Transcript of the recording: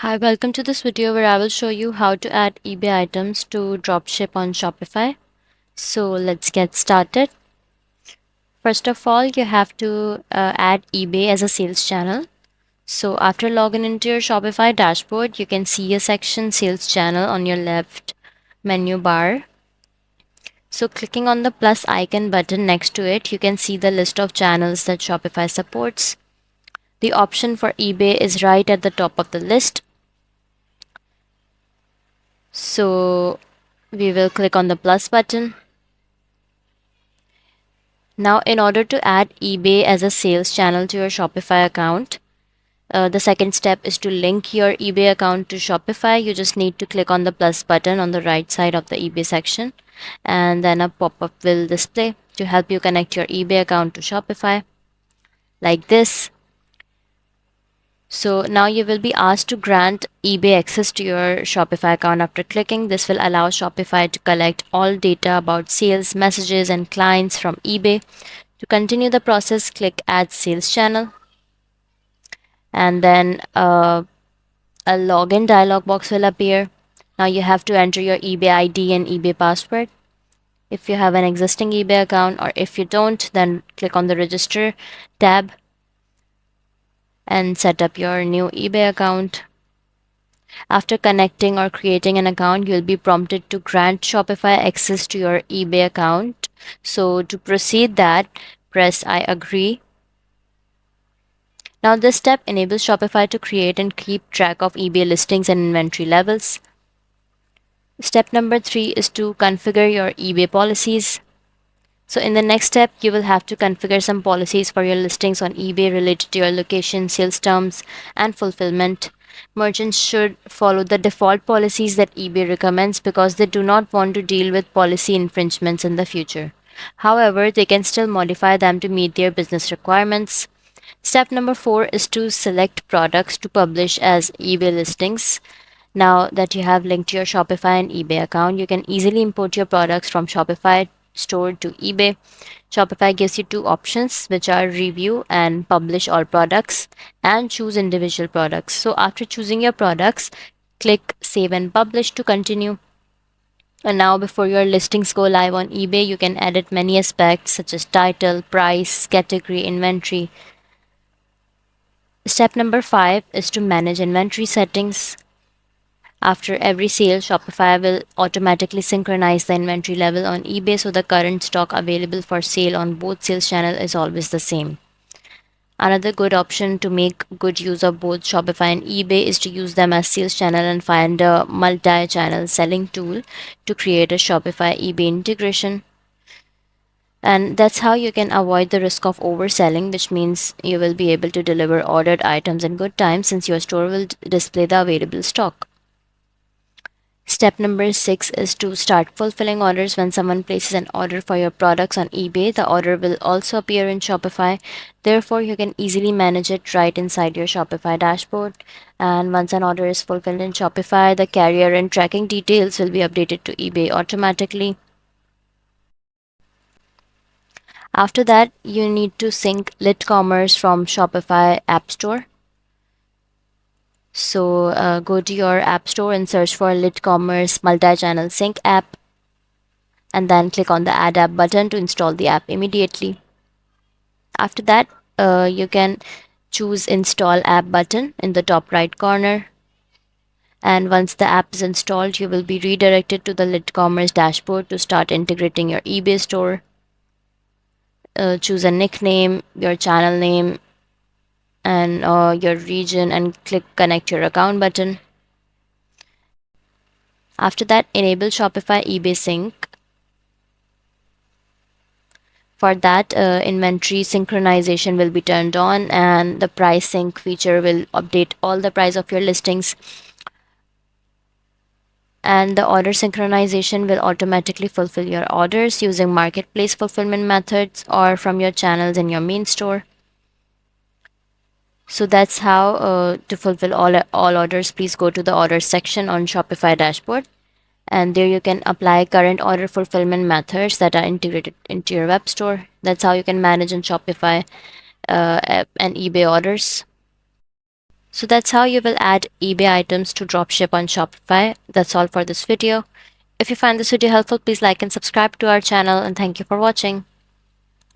Hi, welcome to this video where I will show you how to add eBay items to Dropship on Shopify. So let's get started. First of all, you have to add eBay as a sales channel. So after logging into your Shopify dashboard, you can see a section Sales Channel on your left menu bar. So clicking on the plus icon button next to it, you can see the list of channels that Shopify supports. The option for eBay is right at the top of the list. So we will click on the plus button. Now, in order to add eBay as a sales channel to your Shopify account, the second step is to link your eBay account to Shopify. You just need to click on the plus button on the right side of the eBay section, and then a pop up will display to help you connect your eBay account to Shopify, like this. So now you will be asked to grant eBay access to your Shopify account. After clicking, this will allow Shopify to collect all data about sales, messages, and clients from eBay. To continue the process, click Add Sales Channel, and then a login dialog box will appear. Now you have to enter your eBay ID and eBay password. If you have an existing eBay account, or if you don't, then click on the Register tab and set up your new eBay account. After connecting or creating an account, you'll be prompted to grant Shopify access to your eBay account. So to proceed that, press I agree. Now this step enables Shopify to create and keep track of eBay listings and inventory levels. Step number 3 is to configure your eBay policies. So in the next step, you will have to configure some policies for your listings on eBay related to your location, sales terms, and fulfillment. Merchants should follow the default policies that eBay recommends because they do not want to deal with policy infringements in the future. However, they can still modify them to meet their business requirements. Step number 4 is to select products to publish as eBay listings. Now that you have linked your Shopify and eBay account, you can easily import your products from Shopify store to eBay. Shopify gives you two options, which are review and publish all products, and choose individual products. So after choosing your products, click save and publish to continue. And now before your listings go live on eBay, you can edit many aspects such as title, price, category, inventory. Step number 5 is to manage inventory settings. After every sale, Shopify will automatically synchronize the inventory level on eBay so the current stock available for sale on both sales channels is always the same. Another good option to make good use of both Shopify and eBay is to use them as sales channel and find a multi-channel selling tool to create a Shopify eBay integration. And that's how you can avoid the risk of overselling, which means you will be able to deliver ordered items in good time since your store will display the available stock. Step number 6 is to start fulfilling orders. When someone places an order for your products on eBay, the order will also appear in Shopify. Therefore, you can easily manage it right inside your Shopify dashboard. And once an order is fulfilled in Shopify, the carrier and tracking details will be updated to eBay automatically. After that, you need to sync LitCommerce from Shopify App Store. So go to your App Store and search for LitCommerce Multi-Channel Sync app, and then click on the Add App button to install the app immediately. After that, you can choose Install App button in the top right corner. And once the app is installed, you will be redirected to the LitCommerce dashboard to start integrating your eBay store. Choose a nickname, your channel name, and your region, and click Connect Your Account button. After that, enable Shopify eBay Sync. For that, inventory synchronization will be turned on, and the price sync feature will update all the price of your listings. And the order synchronization will automatically fulfill your orders using marketplace fulfillment methods or from your channels in your main store. So that's how to fulfill all orders. Please go to the orders section on Shopify dashboard, and there you can apply current order fulfillment methods that are integrated into your web store. That's how you can manage in Shopify and eBay orders. So that's how you will add eBay items to Dropship on Shopify. That's all for this video. If you find this video helpful, please like and subscribe to our channel, and thank you for watching.